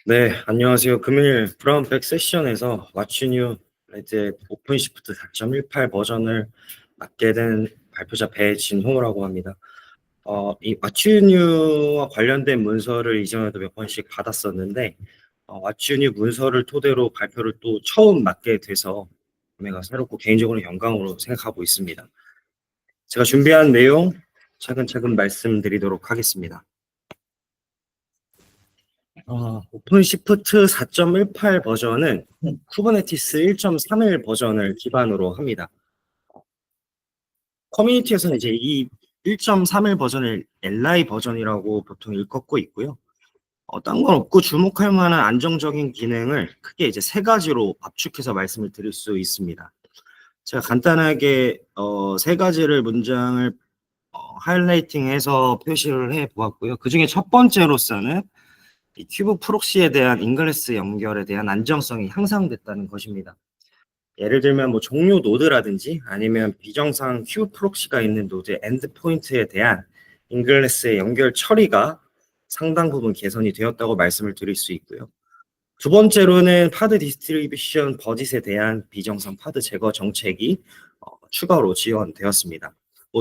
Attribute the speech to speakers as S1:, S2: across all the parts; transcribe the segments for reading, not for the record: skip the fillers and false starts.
S1: 네, 안녕하세요. 금일 브라운백 세션에서 왓츠뉴 레드의 오픈시프트 4.18 버전을 맡게 된 발표자 배진호라고 합니다. 이 왓츠뉴와 관련된 문서를 이전에도 몇 번씩 받았었는데, 왓츠뉴 문서를 토대로 발표를 또 처음 맡게 돼서 제가 새롭고 개인적으로 영광으로 생각하고 있습니다. 제가 준비한 내용 차근차근 말씀드리도록 하겠습니다. 오픈시프트 4.18 버전은 쿠버네티스 1.31 버전을 기반으로 합니다. 커뮤니티에서는 이제 이 1.31 버전을 LI 버전이라고 보통 일컫고 있고요. 딴 건 없고 주목할 만한 안정적인 기능을 크게 이제 세 가지로 압축해서 말씀을 드릴 수 있습니다. 제가 간단하게 세 가지를 문장을 하이라이팅해서 표시를 해 보았고요. 그 중에 첫 번째로서는 이 큐브 프록시에 대한 인글래스 연결에 대한 안정성이 향상됐다는 것입니다. 예를 들면 뭐 종료 노드라든지 아니면 비정상 큐브 프록시가 있는 노드의 엔드포인트에 대한 인글래스의 연결 처리가 상당 부분 개선이 되었다고 말씀을 드릴 수 있고요. 두 번째로는 파드 디스트리뷰션 버짓에 대한 비정상 파드 제거 정책이 추가로 지원되었습니다.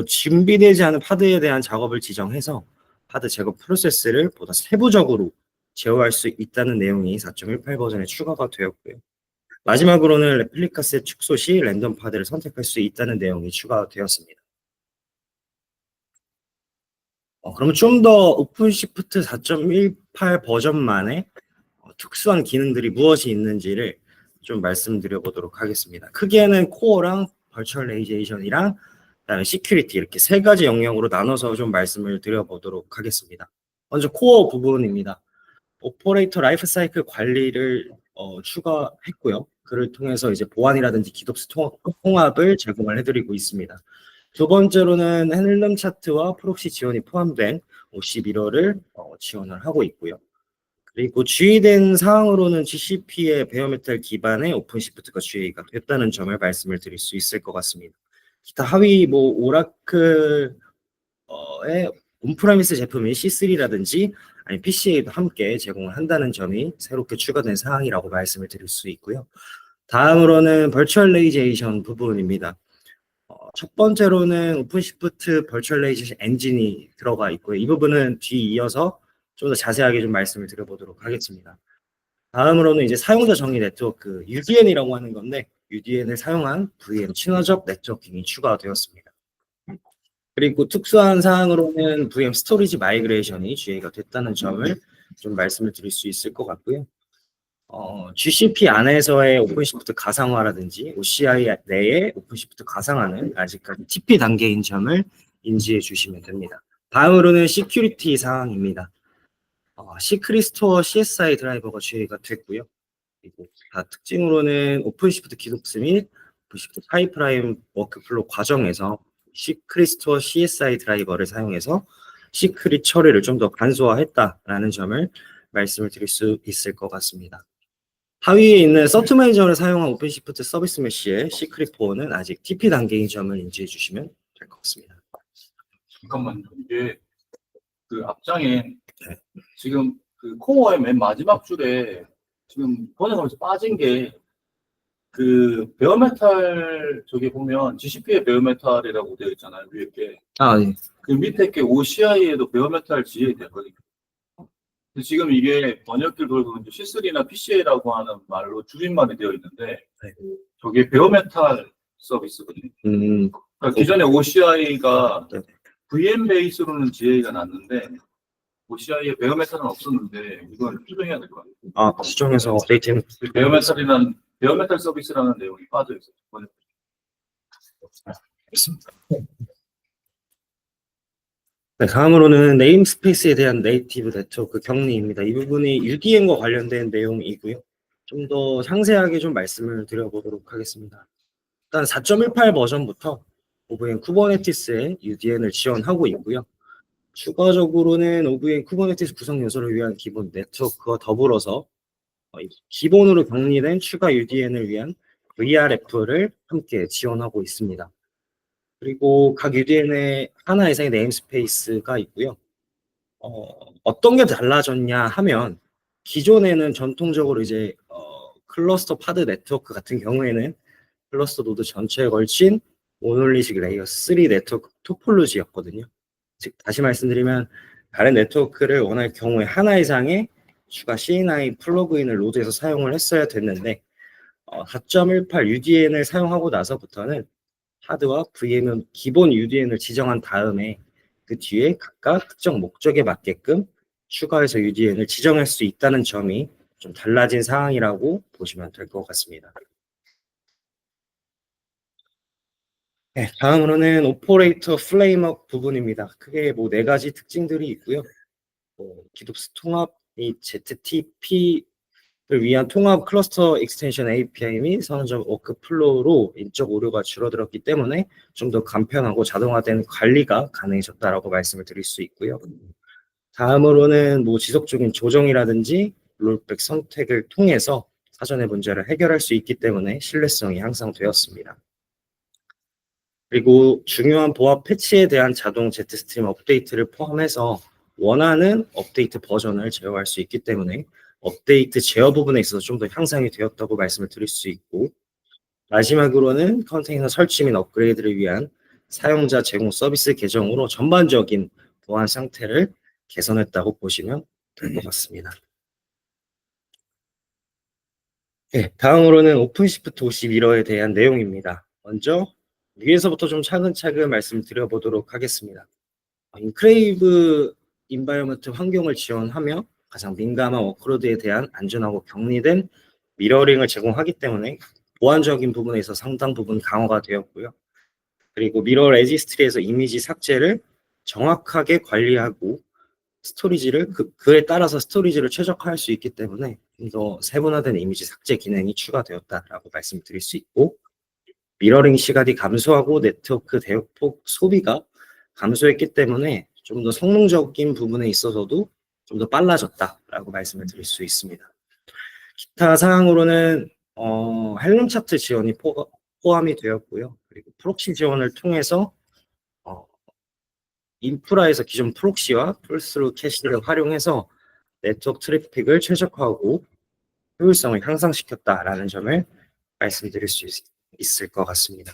S1: 준비되지 않은 파드에 대한 작업을 지정해서 파드 제거 프로세스를 보다 세부적으로 제어할 수 있다는 내용이 4.18 버전에 추가가 되었고요. 마지막으로는 레플리카 셋 축소 시 랜덤 파드를 선택할 수 있다는 내용이 추가되었습니다. 그러면 좀 더 오픈시프트 4.18 버전만의 특수한 기능들이 무엇이 있는지를 좀 말씀드려 보도록 하겠습니다. 크게는 코어랑 버추얼라이제이션이랑 그다음에 시큐리티 이렇게 세 가지 영역으로 나눠서 좀 말씀을 드려보도록 하겠습니다. 먼저 코어 부분입니다. 오퍼레이터 라이프 사이클 관리를 추가했고요. 그를 통해서 이제 보안이라든지 기독스 통합을 제공을 해드리고 있습니다. 두 번째로는 핸들링 차트와 프록시 지원이 포함된 OC 미러를 지원을 하고 있고요. 그리고 GA된 사항으로는 GCP의 베어메탈 기반의 오픈시프트가 GA가 됐다는 점을 말씀을 드릴 수 있을 것 같습니다. 기타 하위 뭐 오라클의 온프라미스 제품인 C3라든지 아니 PCA도 함께 제공을 한다는 점이 새롭게 추가된 사항이라고 말씀을 드릴 수 있고요. 다음으로는 버추얼라이제이션 부분입니다. 첫 번째로는 오픈시프트 버추얼라이제이션 엔진이 들어가 있고요. 이 부분은 뒤이어서 좀 더 자세하게 좀 말씀을 드려보도록 하겠습니다. 다음으로는 이제 사용자 정의 네트워크 UDN이라고 하는 건데 UDN을 사용한 VM 친화적 네트워킹이 추가되었습니다. 그리고 특수한 사항으로는 VM 스토리지 마이그레이션이 GA가 됐다는 점을 좀 말씀을 드릴 수 있을 것 같고요. GCP 안에서의 오픈시프트 가상화라든지 OCI 내의 오픈시프트 가상화는 아직까지 TP 단계인 점을 인지해 주시면 됩니다. 다음으로는 시큐리티 사항입니다. 시크릿스토어 CSI 드라이버가 GA가 됐고요. 그리고 특징으로는 오픈시프트 기독스 및 오픈시프트 파이프라인 워크플로우 과정에서 시크릿스토어 CSI 드라이버를 사용해서 시크릿 처리를 좀 더 간소화했다라는 점을 말씀을 드릴 수 있을 것 같습니다. 하위에 있는 서트 매니저를 사용한 오픈시프트 서비스 메쉬의 시크릿 보어는 아직 TP 단계인 점을 인지해 주시면 될 것 같습니다.
S2: 잠깐만요. 이게 그 앞장에 지금 그 코어의 맨 마지막 줄에 지금 번역하면서 빠진 게 그 베어메탈 저기 보면 GCP의 베어메탈이라고 되어 있잖아요. 위에 게.
S1: 네.
S2: 그 밑에 게 OCI에도 베어메탈 GA 되거든요. 근데 지금 이게 번역기를 돌고 이제 C3나 PCA라고 하는 말로 줄임말이 되어 있는데 저게 베어메탈 서비스거든요. 그러니까 기존에 OCI가 VM 베이스로는 GA가 났는데 OCI에 베어메탈은 없었는데 이걸 수정해야 될 것 같아요.
S1: 수정해서 업데이트는
S2: 베어메탈 서비스라는 내용이 빠져 있어요.
S1: 네, 다음으로는 네임스페이스에 대한 네이티브 네트워크 격리입니다. 이 부분이 UDN과 관련된 내용이고요. 좀 더 상세하게 좀 말씀을 드려보도록 하겠습니다. 일단 4.18 버전부터 OVN 쿠버네티스의 UDN을 지원하고 있고요. 추가적으로는 OVN 쿠버네티스 구성 요소를 위한 기본 네트워크와 더불어서 기본으로 격리된 추가 UDN을 위한 VRF를 함께 지원하고 있습니다. 그리고 각 UDN에 하나 이상의 네임스페이스가 있고요. 어떤 게 달라졌냐 하면 기존에는 전통적으로 이제 클러스터 파드 네트워크 같은 경우에는 클러스터 노드 전체에 걸친 모놀리식 레이어 3 네트워크 토폴로지였거든요. 즉 다시 말씀드리면 다른 네트워크를 원할 경우에 하나 이상의 추가 CNI 플러그인을 로드에서 사용을 했어야 됐는데 4.18 UDN을 사용하고 나서부터는 하드와 VM은 기본 UDN을 지정한 다음에 그 뒤에 각각 특정 목적에 맞게끔 추가해서 UDN을 지정할 수 있다는 점이 좀 달라진 상황이라고 보시면 될 것 같습니다. 네, 다음으로는 오퍼레이터 플레임업 부분입니다. 크게 뭐 네 가지 특징들이 있고요. 기독스 통합 및 ZTP를 위한 통합 클러스터 익스텐션 API 및 선언적 워크플로우로 인적 오류가 줄어들었기 때문에 좀 더 간편하고 자동화된 관리가 가능해졌다라고 말씀을 드릴 수 있고요. 다음으로는 뭐 지속적인 조정이라든지 롤백 선택을 통해서 사전의 문제를 해결할 수 있기 때문에 신뢰성이 향상되었습니다. 그리고 중요한 보안 패치에 대한 자동 제트스트림 업데이트를 포함해서 원하는 업데이트 버전을 제어할 수 있기 때문에 업데이트 제어 부분에 있어서 좀 더 향상이 되었다고 말씀을 드릴 수 있고, 마지막으로는 컨테이너 설치 및 업그레이드를 위한 사용자 제공 서비스 계정으로 전반적인 보안 상태를 개선했다고 보시면 될 것 같습니다. 네, 다음으로는 오픈시프트 51호에 대한 내용입니다. 먼저 위에서부터 좀 차근차근 말씀드려보도록 하겠습니다. 인크레이브 인바이어먼트 환경을 지원하며 가장 민감한 워크로드에 대한 안전하고 격리된 미러링을 제공하기 때문에 보안적인 부분에 있어 상당 부분 강화가 되었고요. 그리고 미러 레지스트리에서 이미지 삭제를 정확하게 관리하고 스토리지를 그에 따라서 스토리지를 최적화할 수 있기 때문에 좀 더 세분화된 이미지 삭제 기능이 추가되었다라고 말씀드릴 수 있고, 미러링 시간이 감소하고 네트워크 대폭 소비가 감소했기 때문에 좀 더 성능적인 부분에 있어서도 좀 더 빨라졌다라고 말씀을 드릴 수 있습니다. 기타 사항으로는 헬름 차트 지원이 포함이 되었고요. 그리고 프록시 지원을 통해서 인프라에서 기존 프록시와 풀스루 캐시를 활용해서 네트워크 트래픽을 최적화하고 효율성을 향상시켰다라는 점을 말씀드릴 수 있을 것 같습니다.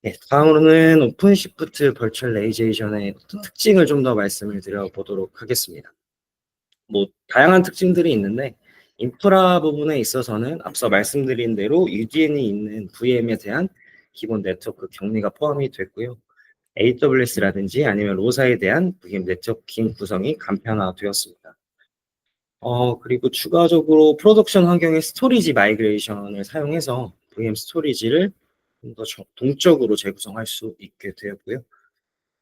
S1: 네, 다음으로는 오픈시프트 버추얼라이제이션의 특징을 좀 더 말씀을 드려보도록 하겠습니다. 뭐 다양한 특징들이 있는데 인프라 부분에 있어서는 앞서 말씀드린 대로 UDN이 있는 VM에 대한 기본 네트워크 격리가 포함이 됐고요. AWS라든지 아니면 로사에 대한 VM 네트워킹 구성이 간편화되었습니다. 그리고 추가적으로 프로덕션 환경의 스토리지 마이그레이션을 사용해서 VM 스토리지를 좀 더 동적으로 재구성할 수 있게 되었고요.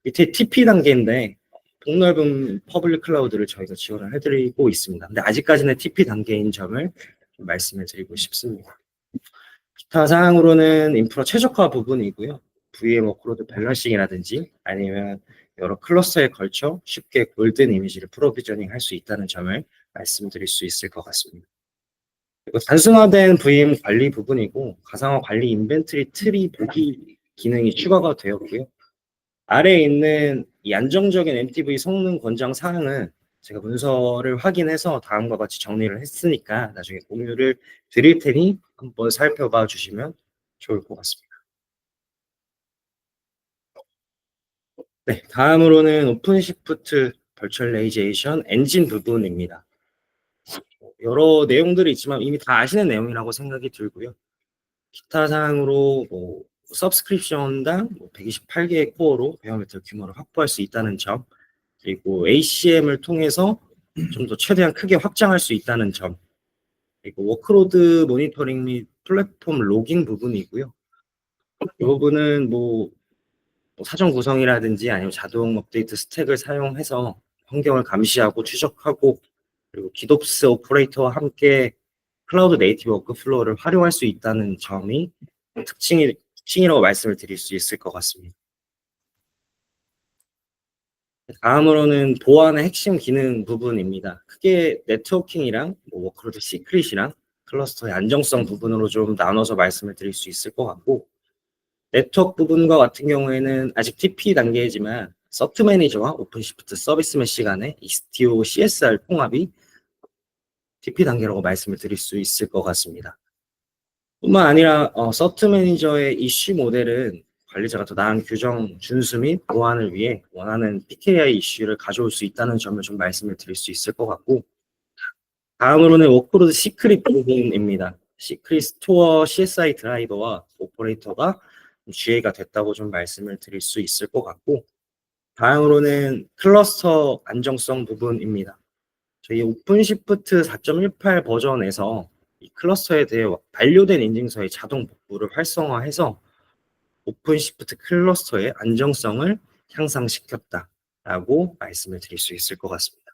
S1: 밑에 TP 단계인데 폭넓은 퍼블릭 클라우드를 저희가 지원을 해드리고 있습니다. 근데 아직까지는 TP 단계인 점을 좀 말씀을 드리고 싶습니다. 기타 사항으로는 인프라 최적화 부분이고요. VM 워크로드 밸런싱이라든지 아니면 여러 클러스터에 걸쳐 쉽게 골든 이미지를 프로비저닝 할 수 있다는 점을 말씀드릴 수 있을 것 같습니다. 그리고 단순화된 VM 관리 부분이고 가상화 관리 인벤트리 트리 보기 기능이 추가가 되었고요. 아래에 있는 이 안정적인 MTV 성능 권장 사항은 제가 문서를 확인해서 다음과 같이 정리를 했으니까 나중에 공유를 드릴 테니 한번 살펴봐 주시면 좋을 것 같습니다. 네, 다음으로는 오픈시프트 버추얼라이제이션 엔진 부분입니다. 여러 내용들이 있지만 이미 다 아시는 내용이라고 생각이 들고요. 기타 사항으로 뭐 서브스크립션당 128개의 코어로 베어메탈 규모를 확보할 수 있다는 점, 그리고 ACM을 통해서 좀 더 최대한 크게 확장할 수 있다는 점, 그리고 워크로드 모니터링 및 플랫폼 로깅 부분이고요. 이 부분은 뭐 사전 구성이라든지 아니면 자동 업데이트 스택을 사용해서 환경을 감시하고 추적하고 그리고 기덥스 오퍼레이터와 함께 클라우드 네이티브 워크플로우를 활용할 수 있다는 점이 특징이라고 말씀을 드릴 수 있을 것 같습니다. 다음으로는 보안의 핵심 기능 부분입니다. 크게 네트워킹이랑 워크로드 시크릿이랑 클러스터의 안정성 부분으로 좀 나눠서 말씀을 드릴 수 있을 것 같고, 네트워크 부분과 같은 경우에는 아직 TP 단계이지만 서트 매니저와 오픈시프트 서비스 메시 간의 Istio CSR 통합이 TP 단계라고 말씀을 드릴 수 있을 것 같습니다. 뿐만 아니라 서트 매니저의 이슈 모델은 관리자가 더 나은 규정 준수 및 보안을 위해 원하는 PKI 이슈를 가져올 수 있다는 점을 좀 말씀을 드릴 수 있을 것 같고, 다음으로는 워크로드 시크릿 부분입니다. 시크릿 스토어 CSI 드라이버와 오퍼레이터가 GA가 됐다고 좀 말씀을 드릴 수 있을 것 같고, 다음으로는 클러스터 안정성 부분입니다. 저희 오픈시프트 4.18 버전에서 이 클러스터에 대해 반려된 인증서의 자동 복구를 활성화해서 오픈시프트 클러스터의 안정성을 향상시켰다라고 말씀을 드릴 수 있을 것 같습니다.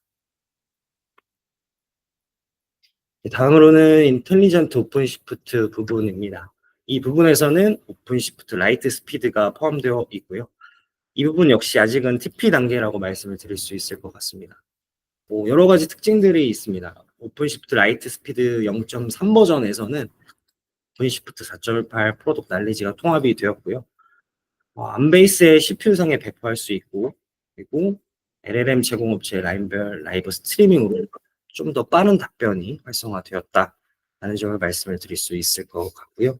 S1: 다음으로는 인텔리전트 오픈시프트 부분입니다. 이 부분에서는 오픈시프트 라이트 스피드가 포함되어 있고요. 이 부분 역시 아직은 TP 단계라고 말씀을 드릴 수 있을 것 같습니다. 여러 가지 특징들이 있습니다. 오픈시프트 라이트 스피드 0.3 버전에서는 오픈시프트 4.18 프로덕트 날리지가 통합이 되었고요. 암베이스의 CPU상에 배포할 수 있고, 그리고 LLM 제공업체 라인별 라이브 스트리밍으로 좀 더 빠른 답변이 활성화되었다라는 점을 말씀을 드릴 수 있을 것 같고요.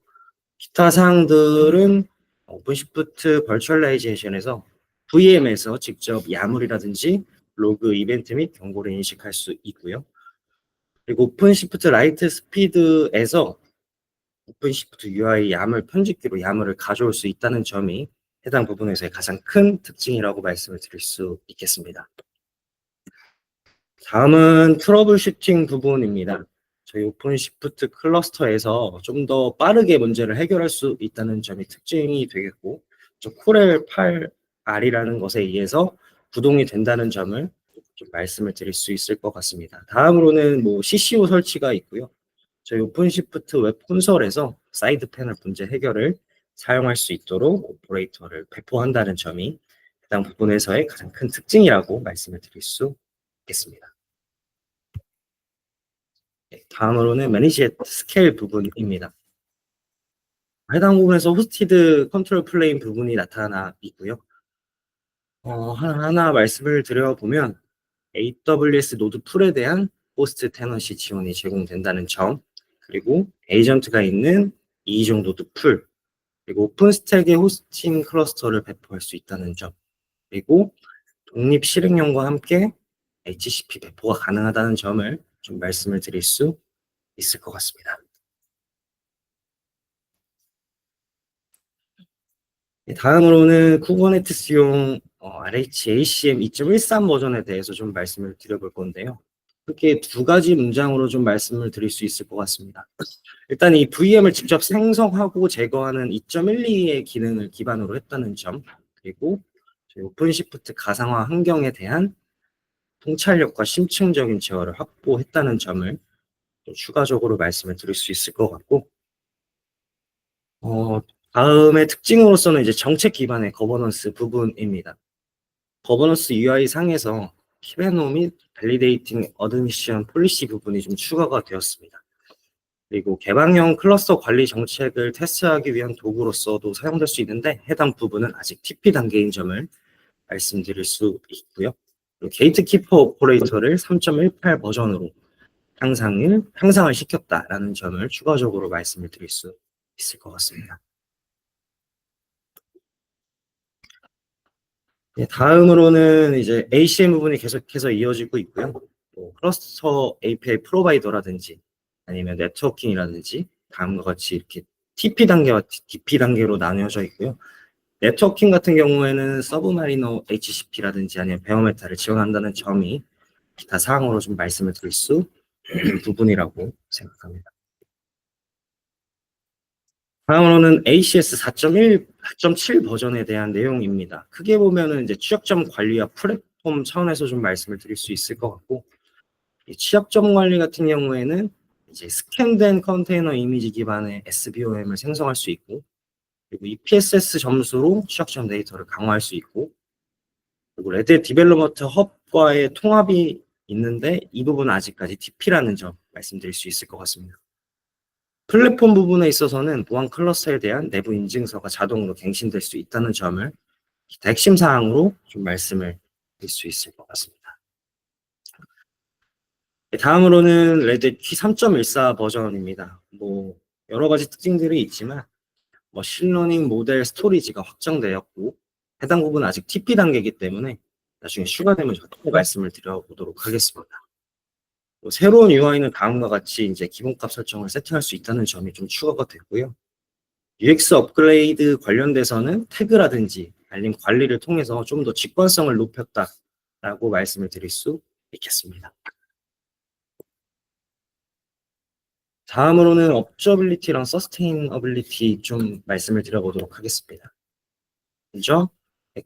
S1: 기타 사항들은 오픈시프트 버추얼라이제이션에서 VM에서 직접 야물이라든지 로그 이벤트 및 경고를 인식할 수 있고요. 그리고 오픈시프트 라이트 스피드에서 오픈시프트 UI 야물 편집기로 야물을 가져올 수 있다는 점이 해당 부분에서의 가장 큰 특징이라고 말씀을 드릴 수 있겠습니다. 다음은 트러블 슈팅 부분입니다. 저희 오픈시프트 클러스터에서 좀 더 빠르게 문제를 해결할 수 있다는 점이 특징이 되겠고, 쿨엘 8R이라는 것에 의해서 구동이 된다는 점을 좀 말씀을 드릴 수 있을 것 같습니다. 다음으로는 CCO 설치가 있고요. 저희 오픈시프트 웹 콘솔에서 사이드 패널 문제 해결을 사용할 수 있도록 오퍼레이터를 배포한다는 점이 해당 부분에서의 가장 큰 특징이라고 말씀을 드릴 수 있겠습니다. 다음으로는 매니지 앳 스케일 부분입니다. 해당 부분에서 호스티드 컨트롤 플레인 부분이 나타나 있고요. 하나하나 말씀을 드려보면 AWS 노드 풀에 대한 호스트 테넌시 지원이 제공된다는 점, 그리고 에이전트가 있는 이종 노드 풀, 그리고 오픈스택의 호스팅 클러스터를 배포할 수 있다는 점, 그리고 독립 실행령과 함께 HCP 배포가 가능하다는 점을 좀 말씀을 드릴 수 있을 것 같습니다. 다음으로는 쿠버네티스용 RHACM 2.13 버전에 대해서 좀 말씀을 드려볼 건데요. 크게 두 가지 문장으로 좀 말씀을 드릴 수 있을 것 같습니다. 일단 이 VM을 직접 생성하고 제거하는 2.12의 기능을 기반으로 했다는 점, 그리고 저희 오픈시프트 가상화 환경에 대한 통찰력과 심층적인 제어를 확보했다는 점을 또 추가적으로 말씀을 드릴 수 있을 것 같고, 다음의 특징으로서는 이제 정책 기반의 거버넌스 부분입니다. 거버넌스 UI 상에서 키베노 및 밸리데이팅 어드미션 폴리시 부분이 좀 추가가 되었습니다. 그리고 개방형 클러스터 관리 정책을 테스트하기 위한 도구로서도 사용될 수 있는데 해당 부분은 아직 TP 단계인 점을 말씀드릴 수 있고요. 게이트키퍼 오퍼레이터를 3.18 버전으로 향상을 시켰다라는 점을 추가적으로 말씀을 드릴 수 있을 것 같습니다. 다음으로는 이제 ACM 부분이 계속해서 이어지고 있고요. 클러스터 API 프로바이더라든지 아니면 네트워킹이라든지 다음과 같이 이렇게 TP 단계와 DP 단계로 나뉘어져 있고요. 네트워킹 같은 경우에는 서브마리너 HCP라든지 아니면 베어메타를 지원한다는 점이 기타 사항으로 좀 말씀을 드릴 수 있는 부분이라고 생각합니다. 다음으로는 ACS 4.7 버전에 대한 내용입니다. 크게 보면은 이제 취약점 관리와 플랫폼 차원에서 좀 말씀을 드릴 수 있을 것 같고, 이 취약점 관리 같은 경우에는 이제 스캔된 컨테이너 이미지 기반의 SBOM을 생성할 수 있고, 그리고 EPSS 점수로 취약점 데이터를 강화할 수 있고, 그리고 레드 디벨로먼트 헙과의 통합이 있는데 이 부분은 아직까지 DP라는 점 말씀드릴 수 있을 것 같습니다. 플랫폼 부분에 있어서는 보안 클러스터에 대한 내부 인증서가 자동으로 갱신될 수 있다는 점을 기타 핵심 사항으로 좀 말씀을 드릴 수 있을 것 같습니다. 다음으로는 레드 키 3.14 버전입니다. 뭐 여러 가지 특징들이 있지만 머신러닝 모델 스토리지가 확정되었고 해당 부분은 아직 TP 단계이기 때문에 나중에 추가되면 또 말씀을 드려보도록 하겠습니다. 새로운 UI는 다음과 같이 이제 기본값 설정을 세팅할 수 있다는 점이 좀 추가가 됐고요. UX 업그레이드 관련돼서는 태그라든지 알림 관리를 통해서 좀 더 직관성을 높였다라고 말씀을 드릴 수 있겠습니다. 다음으로는 업저빌리티랑 서스테이너빌리티 좀 말씀을 드려보도록 하겠습니다. 먼저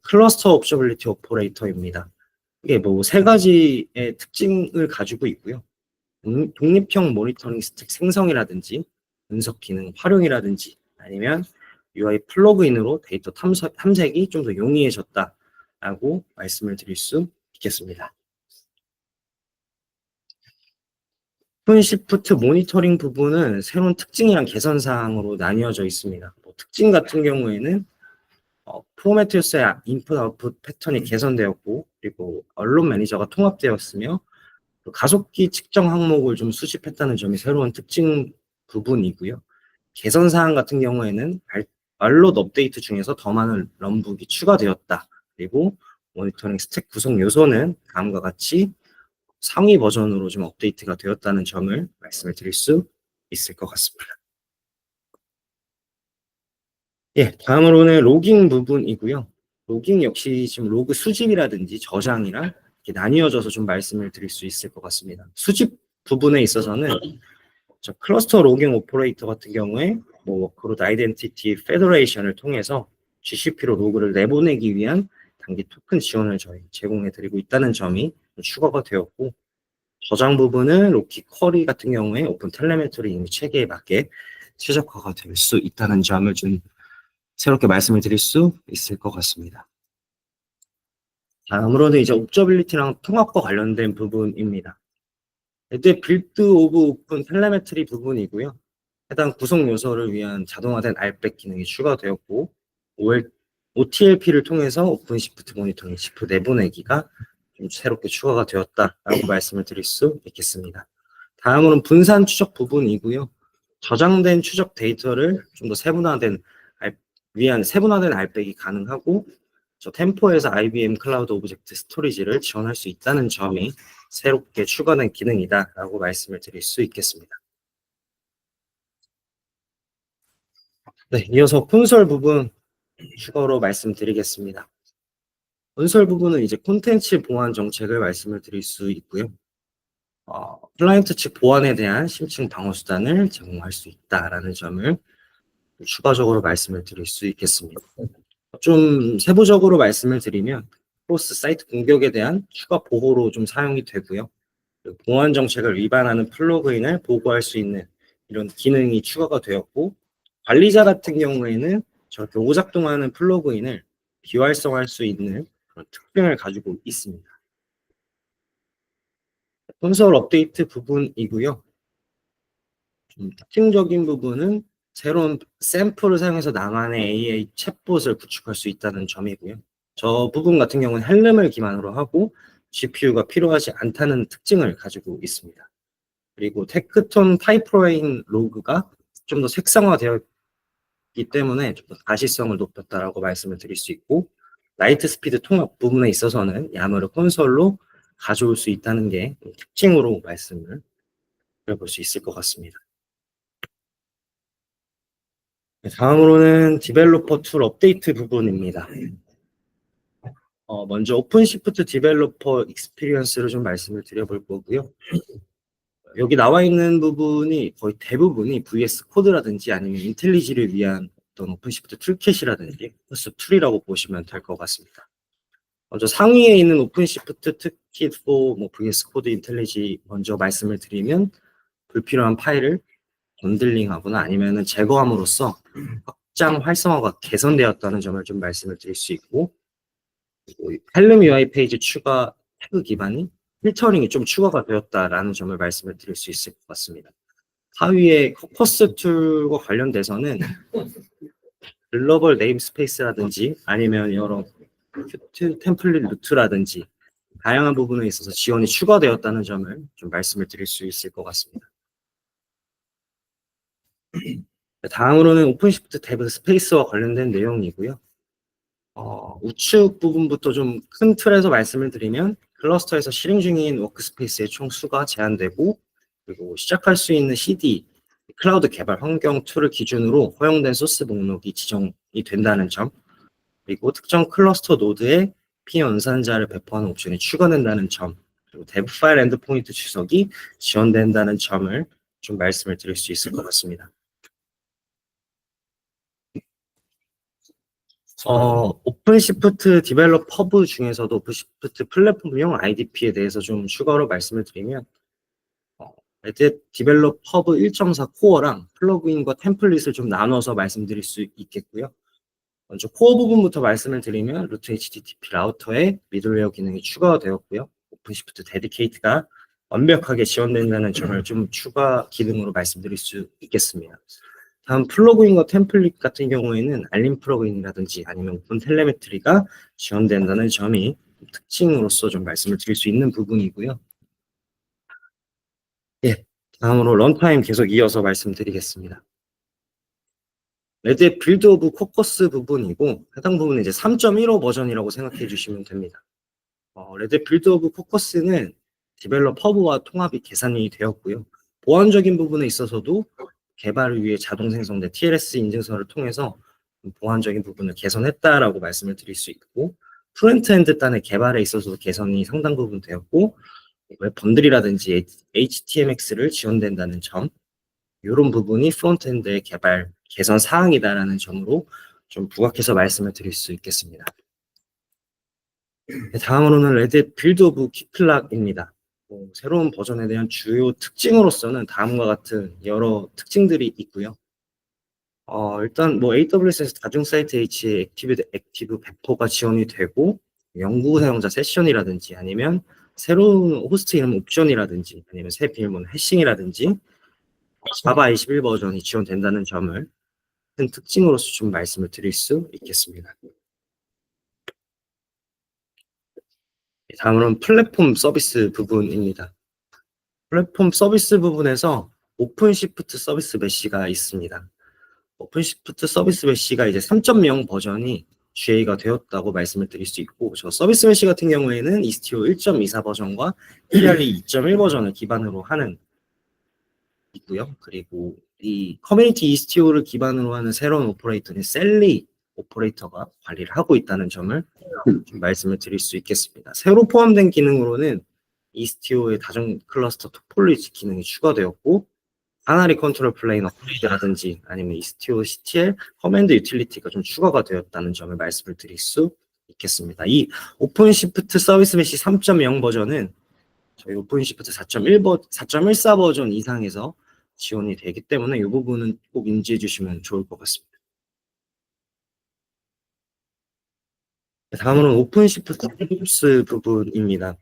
S1: 클러스터 업저빌리티 오퍼레이터입니다. 이게 뭐 세 가지의 특징을 가지고 있고요. 독립형 모니터링 스택 생성이라든지 분석 기능 활용이라든지 아니면 UI 플러그인으로 데이터 탐색이 좀 더 용이해졌다라고 말씀을 드릴 수 있겠습니다. 오픈 시프트 모니터링 부분은 새로운 특징이랑 개선 사항으로 나뉘어져 있습니다. 뭐 특징 같은 경우에는 프로메테우스의 인풋 아웃풋 패턴이 개선되었고 그리고 언론 매니저가 통합되었으며 가속기 측정 항목을 좀 수집했다는 점이 새로운 특징 부분이고요. 개선 사항 같은 경우에는 알롯 업데이트 중에서 더 많은 런북이 추가되었다. 그리고 모니터링 스택 구성 요소는 다음과 같이 상위 버전으로 좀 업데이트가 되었다는 점을 말씀을 드릴 수 있을 것 같습니다. 예, 다음으로는 로깅 부분이고요. 로깅 역시 지금 로그 수집이라든지 저장이랑 이렇게 나뉘어져서 좀 말씀을 드릴 수 있을 것 같습니다. 수집 부분에 있어서는 저 클러스터 로깅 오퍼레이터 같은 경우에 뭐 워크로드 아이덴티티 페더레이션을 통해서 GCP로 로그를 내보내기 위한 단기 토큰 지원을 저희 제공해 드리고 있다는 점이 추가가 되었고 저장 부분은 로키 쿼리 같은 경우에 오픈 텔레메트리 이미 체계에 맞게 최적화가 될 수 있다는 점을 좀 새롭게 말씀을 드릴 수 있을 것 같습니다. 다음으로는 이제 옵저빌리티랑 통합과 관련된 부분입니다. 이때 빌드 오브 오픈 텔레메트리 부분이고요. 해당 구성 요소를 위한 자동화된 알백 기능이 추가되었고 OTLP를 통해서 오픈 시프트 모니터링 시프 내보내기가 좀 새롭게 추가가 되었다라고 말씀을 드릴 수 있겠습니다. 다음으로는 분산 추적 부분이고요. 저장된 추적 데이터를 좀 더 세분화된 알백이 가능하고 저 템포에서 IBM 클라우드 오브젝트 스토리지를 지원할 수 있다는 점이 새롭게 추가된 기능이다라고 말씀을 드릴 수 있겠습니다. 네, 이어서 콘솔 부분 추가로 말씀드리겠습니다. 콘솔 부분은 이제 콘텐츠 보안 정책을 말씀을 드릴 수 있고요. 클라이언트 측 보안에 대한 심층 방어 수단을 제공할 수 있다라는 점을 추가적으로 말씀을 드릴 수 있겠습니다. 좀 세부적으로 말씀을 드리면 크로스 사이트 공격에 대한 추가 보호로 좀 사용이 되고요. 보안 정책을 위반하는 플러그인을 보고할 수 있는 이런 기능이 추가가 되었고 관리자 같은 경우에는 저렇게 오작동하는 플러그인을 비활성화할 수 있는 그런 특징을 가지고 있습니다. 콘솔 업데이트 부분이고요. 좀 특징적인 부분은 새로운 샘플을 사용해서 나만의 AI 챗봇을 구축할 수 있다는 점이고요. 저 부분 같은 경우는 헬름을 기반으로 하고 GPU가 필요하지 않다는 특징을 가지고 있습니다. 그리고 테크톤 파이프라인 로그가 좀 더 색상화되었기 때문에 좀 더 가시성을 높였다라고 말씀을 드릴 수 있고 라이트 스피드 통합 부분에 있어서는 야무를 콘솔로 가져올 수 있다는 게 특징으로 말씀을 드려볼 수 있을 것 같습니다. 다음으로는 디벨로퍼 툴 업데이트 부분입니다. 먼저 오픈시프트 디벨로퍼 익스피리언스를 좀 말씀을 드려볼 거고요. 여기 나와 있는 부분이 거의 대부분이 VS 코드라든지 아니면 인텔리지를 위한 어떤 오픈시프트 툴킷이라든지 플러스 툴이라고 보시면 될 것 같습니다. 먼저 상위에 있는 오픈시프트 툴킷 for VS 코드 인텔리지 먼저 말씀을 드리면 불필요한 파일을 번들링하거나 아니면은 제거함으로써 확장 활성화가 개선되었다는 점을 좀 말씀을 드릴 수 있고 헬름 UI 페이지 추가 태그 기반이 필터링이 좀 추가가 되었다라는 점을 말씀을 드릴 수 있을 것 같습니다. 하위의 커커스 툴과 관련돼서는 글로벌 네임스페이스라든지 아니면 여러 큐트 템플릿 루트라든지 다양한 부분에 있어서 지원이 추가되었다는 점을 좀 말씀을 드릴 수 있을 것 같습니다. 다음으로는 오픈시프트 데브 스페이스와 관련된 내용이고요. 우측 부분부터 좀 큰 틀에서 말씀을 드리면 클러스터에서 실행 중인 워크스페이스의 총 수가 제한되고, 그리고 시작할 수 있는 CD, 클라우드 개발 환경 툴을 기준으로 허용된 소스 목록이 지정이 된다는 점, 그리고 특정 클러스터 노드에 피연산자를 배포하는 옵션이 추가된다는 점, 그리고 데브 파일 엔드포인트 주석이 지원된다는 점을 좀 말씀을 드릴 수 있을 것 같습니다. 오픈시프트 디벨롭 허브 중에서도 오픈시프트 플랫폼용 IDP에 대해서 좀 추가로 말씀을 드리면, 레드 디벨롭 허브 1.4 코어랑 플러그인과 템플릿을 좀 나눠서 말씀드릴 수 있겠고요. 먼저 코어 부분부터 말씀을 드리면 루트 HTTP 라우터에 미들웨어 기능이 추가가 되었고요. 오픈시프트 데디케이트가 완벽하게 지원된다는 점을 좀 추가 기능으로 말씀드릴 수 있겠습니다. 다음 플러그인과 템플릿 같은 경우에는 알림 플러그인이라든지 아니면 오픈 텔레메트리가 지원된다는 점이 특징으로서 좀 말씀을 드릴 수 있는 부분이고요. 예, 다음으로 런타임 계속 이어서 말씀드리겠습니다. 레드의 빌드 오브 코커스 부분이고, 해당 부분은 이제 3.15 버전이라고 생각해 주시면 됩니다. 레드 빌드 오브 코커스는 디벨롭 허브와 통합이 계산이 되었고요. 보안적인 부분에 있어서도 개발을 위해 자동 생성된 TLS 인증서를 통해서 보안적인 부분을 개선했다라고 말씀을 드릴 수 있고, 프론트엔드 단의 개발에 있어서도 개선이 상당 부분 되었고, 웹 번들이라든지 HTMX를 지원된다는 점, 이런 부분이 프론트엔드의 개발 개선 사항이다라는 점으로 좀 부각해서 말씀을 드릴 수 있겠습니다. 다음으로는 레드 빌드 오브 키플락입니다. 새로운 버전에 대한 주요 특징으로서는 다음과 같은 여러 특징들이 있고요. 일단 AWS에서 다중 사이트 H의 액티브 배포가 지원이 되고, 연구 사용자 세션이라든지 아니면 새로운 호스트 이름 옵션이라든지 아니면 새 비밀번호 해싱이라든지 자바 21 버전이 지원된다는 점을 큰 특징으로서 좀 말씀을 드릴 수 있겠습니다. 다음으로는 플랫폼 서비스 부분입니다. 플랫폼 서비스 부분에서 오픈시프트 서비스 메시가 있습니다. 오픈시프트 서비스 메시가 이제 3.0 버전이 GA가 되었다고 말씀을 드릴 수 있고, 저 서비스 메시 같은 경우에는 이스티오 1.24 버전과 ERE 2.1 버전을 기반으로 하는 있고요. 그리고 이 커뮤니티 이스티오를 기반으로 하는 새로운 오퍼레이터는 셀리 오퍼레이터가 관리를 하고 있다는 점을 좀 말씀을 드릴 수 있겠습니다. 새로 포함된 기능으로는 이스티오의 다중 클러스터 토폴로지 기능이 추가되었고, 하나리 컨트롤 플레인 업그레이드라든지 아니면 이스티오 CTL 커맨드 유틸리티가 좀 추가가 되었다는 점을 말씀을 드릴 수 있겠습니다. 이 오픈시프트 서비스 메시 3.0 버전은 저희 오픈시프트 4.14 버전 이상에서 지원이 되기 때문에 이 부분은 꼭 인지해 주시면 좋을 것 같습니다. 다음으로는 오픈시프트 DevOps 부분입니다.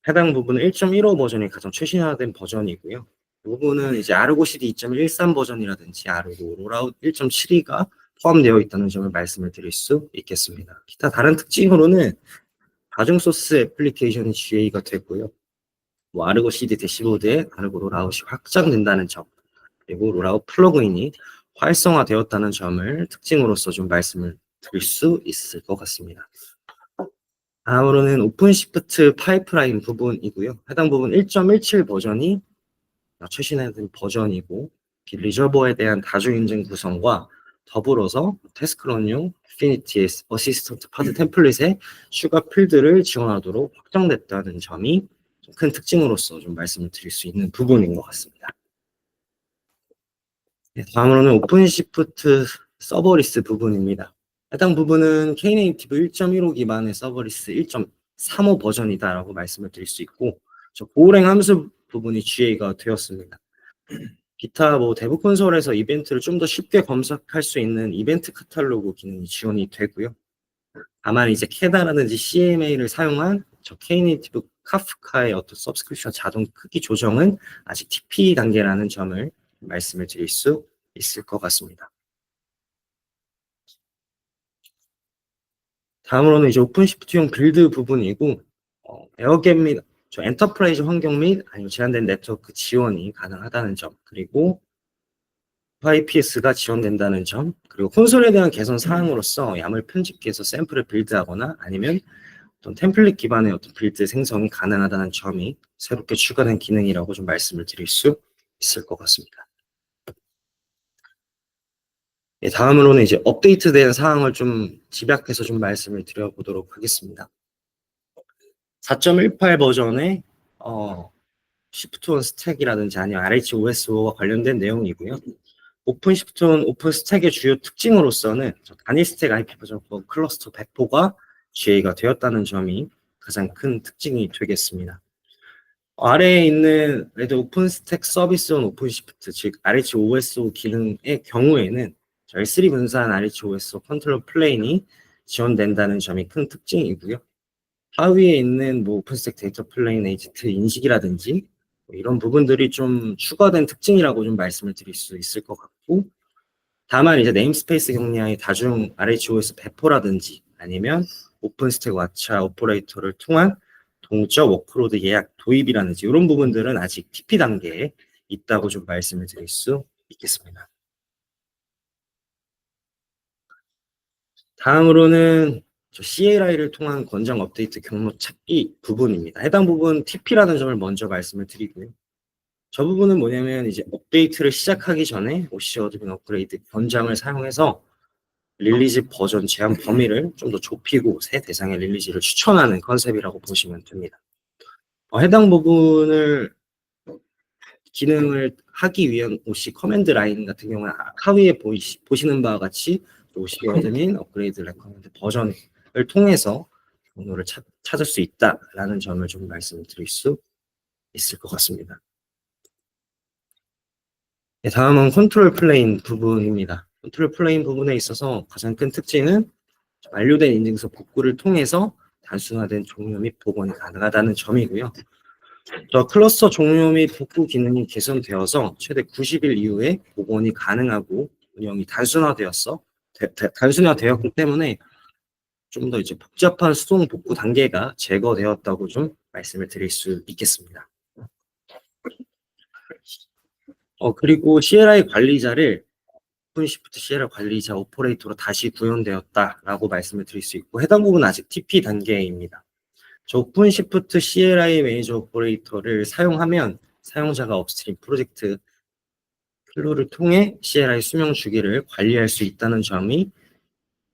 S1: 해당 부분은 1.15 버전이 가장 최신화된 버전이고요. 이 부분은 이제 아르고 CD 2.13 버전이라든지 아르고 롤아웃 1.72가 포함되어 있다는 점을 말씀을 드릴 수 있겠습니다. 기타 다른 특징으로는 다중 소스 애플리케이션이 GA가 되고요. 아르고 CD 대시보드에 아르고 롤아웃이 확장된다는 점, 그리고 롤아웃 플러그인이 활성화되었다는 점을 특징으로서 좀 말씀을 드릴 수 있을 것 같습니다. 다음으로는 오픈시프트 파이프라인 부분이고요. 해당 부분 1.17 버전이 최신화된 버전이고, 리저버에 대한 다중인증 구성과 더불어서 태스크런용 피니티 어시스턴트 파드 템플릿의 추가 필드를 지원하도록 확정됐다는 점이 큰 특징으로서 좀 말씀을 드릴 수 있는 부분인 것 같습니다. 다음으로는 오픈시프트 서버리스 부분입니다. 해당 부분은 K네이티브 1.15 기반의 서버리스 1.35 버전이다라고 말씀을 드릴 수 있고, 고랭 함수 부분이 GA가 되었습니다. 기타 데브 콘솔에서 이벤트를 좀 더 쉽게 검색할 수 있는 이벤트 카탈로그 기능이 지원이 되고요. 다만 이제 캐다라든지 CMA를 사용한 K네이티브 카프카의 어떤 서브스크립션 자동 크기 조정은 아직 TP 단계라는 점을 말씀을 드릴 수 있을 것 같습니다. 다음으로는 이제 오픈시프트용 빌드 부분이고, 에어겟 및 엔터프라이즈 환경 및 아니면 제한된 네트워크 지원이 가능하다는 점, 그리고 IPS가 지원된다는 점, 그리고 콘솔에 대한 개선 사항으로서 YAML 편집기에서 샘플을 빌드하거나 아니면 어떤 템플릿 기반의 어떤 빌드 생성이 가능하다는 점이 새롭게 추가된 기능이라고 좀 말씀을 드릴 수 있을 것 같습니다. 예, 다음으로는 이제 업데이트된 사항을 좀 집약해서 좀 말씀을 드려보도록 하겠습니다. 4.18 버전의 시프트온 스택이라든지 아니면 RHOS와 관련된 내용이고요. 오픈시프트온 오픈스택의 주요 특징으로서는 단일 스택 IP 버전 클러스터 배포가 GA가 되었다는 점이 가장 큰 특징이 되겠습니다. 아래에 있는 레드 오픈스택 서비스온 오픈시프트, 즉 RHOSO 기능의 경우에는 L3 분산 RHOSO 컨트롤 플레인이 지원된다는 점이 큰 특징이고요. 하위에 있는 뭐 오픈스택 데이터 플레인 에이지트 인식이라든지 이런 부분들이 좀 추가된 특징이라고 좀 말씀을 드릴 수 있을 것 같고, 다만 이제 네임스페이스 경량의 다중 RHOS 배포라든지 아니면 오픈스택 왓챠 오퍼레이터를 통한 동적 워크로드 예약 도입이라든지 이런 부분들은 아직 TP 단계에 있다고 좀 말씀을 드릴 수 있겠습니다. 다음으로는 CLI를 통한 권장 업데이트 경로 찾기 부분입니다. 해당 부분 TP라는 점을 먼저 말씀을 드리고요. 저 부분은 뭐냐면 이제 업데이트를 시작하기 전에 OC 어드민 업그레이드 권장을 사용해서 릴리즈 버전 제한 범위를 좀 더 좁히고 새 대상의 릴리즈를 추천하는 컨셉이라고 보시면 됩니다. 해당 부분을 기능을 하기 위한 OC 커맨드 라인 같은 경우는 하위에 보시는 바와 같이 OC 어드민 업그레이드 레커먼드 버전을 통해서 경로를 찾을 수 있다라는 점을 좀 말씀드릴 수 있을 것 같습니다. 네, 다음은 컨트롤 플레인 부분입니다. 컨트롤 플레인 부분에 있어서 가장 큰 특징은 완료된 인증서 복구를 통해서 단순화된 종료 및 복원이 가능하다는 점이고요. 클러스터 종료 및 복구 기능이 개선되어서 최대 90일 이후에 복원이 가능하고 운영이 단순화되었기 때문에 좀 더 이제 복잡한 수동 복구 단계가 제거되었다고 좀 말씀을 드릴 수 있겠습니다. 그리고 CLI 관리자를 오픈시프트 CLI 관리자 오퍼레이터로 다시 구현되었다라고 말씀을 드릴 수 있고, 해당 부분은 아직 TP 단계입니다. 오픈시프트 CLI 매니저 오퍼레이터를 사용하면 사용자가 업스트림 프로젝트 플로를 통해 CLI 수명 주기를 관리할 수 있다는 점이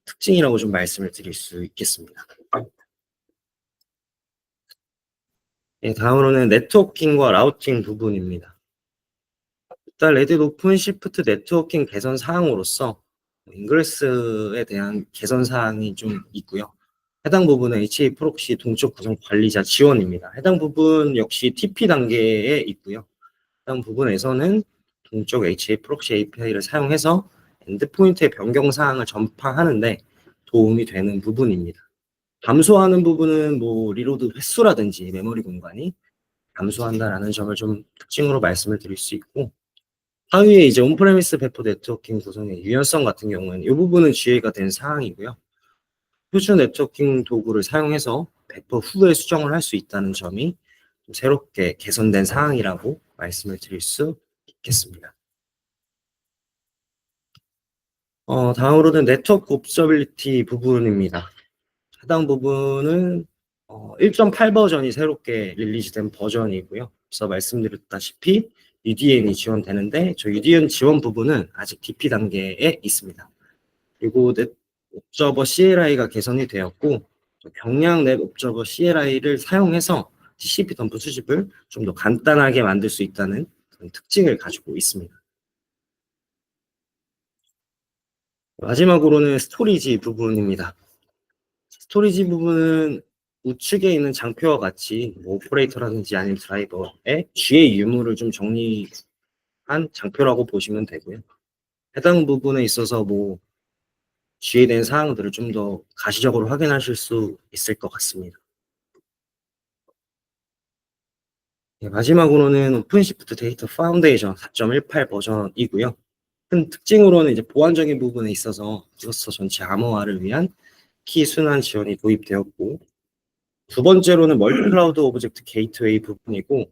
S1: 특징이라고 좀 말씀을 드릴 수 있겠습니다. 네, 다음으로는 네트워킹과 라우팅 부분입니다. 일단 레딧 오픈시프트 네트워킹 개선 사항으로서 인그레스에 대한 개선 사항이 좀 있고요. 해당 부분은 HA 프록시 동적 구성 관리자 지원입니다. 해당 부분 역시 TP 단계에 있고요. 해당 부분에서는 동적 HA 프록시 API를 사용해서 엔드포인트의 변경 사항을 전파하는데 도움이 되는 부분입니다. 감소하는 부분은 뭐 리로드 횟수라든지 메모리 공간이 감소한다라는 점을 좀 특징으로 말씀을 드릴 수 있고, 하위에 이제 온프레미스 배포 네트워킹 구성의 유연성 같은 경우는 이 부분은 GA가 된 사항이고요. 표준 네트워킹 도구를 사용해서 배포 후에 수정을 할 수 있다는 점이 좀 새롭게 개선된 사항이라고 말씀을 드릴 수 있겠습니다. 다음으로는 네트워크 옵저빌리티 부분입니다. 해당 부분은 1.8 버전이 새롭게 릴리즈된 버전이고요. 앞서 말씀드렸다시피 UDN이 지원되는데 저 UDN 지원 부분은 아직 DP 단계에 있습니다. 그리고 넷 옵저버 CLI가 개선이 되었고 경량 넷 옵저버 CLI를 사용해서 TCP 덤프 수집을 좀 더 간단하게 만들 수 있다는 그런 특징을 가지고 있습니다. 마지막으로는 스토리지 부분입니다. 스토리지 부분은 우측에 있는 장표와 같이 뭐 오퍼레이터라든지 아니면 드라이버의 GA 유무를 좀 정리한 장표라고 보시면 되고요. 해당 부분에 있어서 뭐 GA 된 사항들을 좀 더 가시적으로 확인하실 수 있을 것 같습니다. 네, 마지막으로는 오픈시프트 데이터 파운데이션 4.18 버전이고요. 큰 특징으로는 이제 보안적인 부분에 있어서 클러스터 전체 암호화를 위한 키 순환 지원이 도입되었고, 두 번째로는 멀티 클라우드 오브젝트 게이트웨이 부분이고,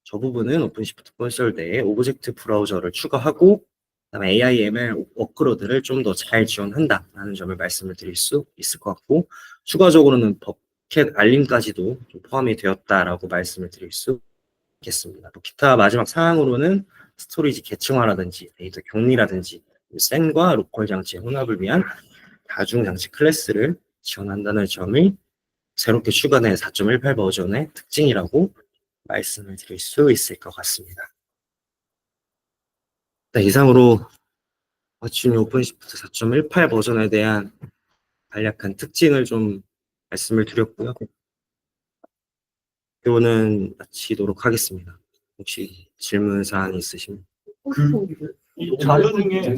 S1: 저 부분은 오픈시프트 콘솔 내에 오브젝트 브라우저를 추가하고, 그다음에 AI, ML 워크로드를 좀 더 잘 지원한다라는 점을 말씀을 드릴 수 있을 것 같고, 추가적으로는 버켓 알림까지도 좀 포함이 되었다라고 말씀을 드릴 수 있겠습니다. 또 기타 마지막 사항으로는 스토리지 계층화라든지 데이터 격리라든지 샌과 로컬 장치의 혼합을 위한 다중 장치 클래스를 지원한다는 점이 새롭게 추가된 4.18 버전의 특징이라고 말씀을 드릴 수 있을 것 같습니다. 네, 이상으로 워치미 오픈시프트 4.18 버전에 대한 간략한 특징을 좀 말씀을 드렸고요. 표는 마치도록 하겠습니다. 혹시 질문 사항이 있으시면?
S2: 이 자료 중에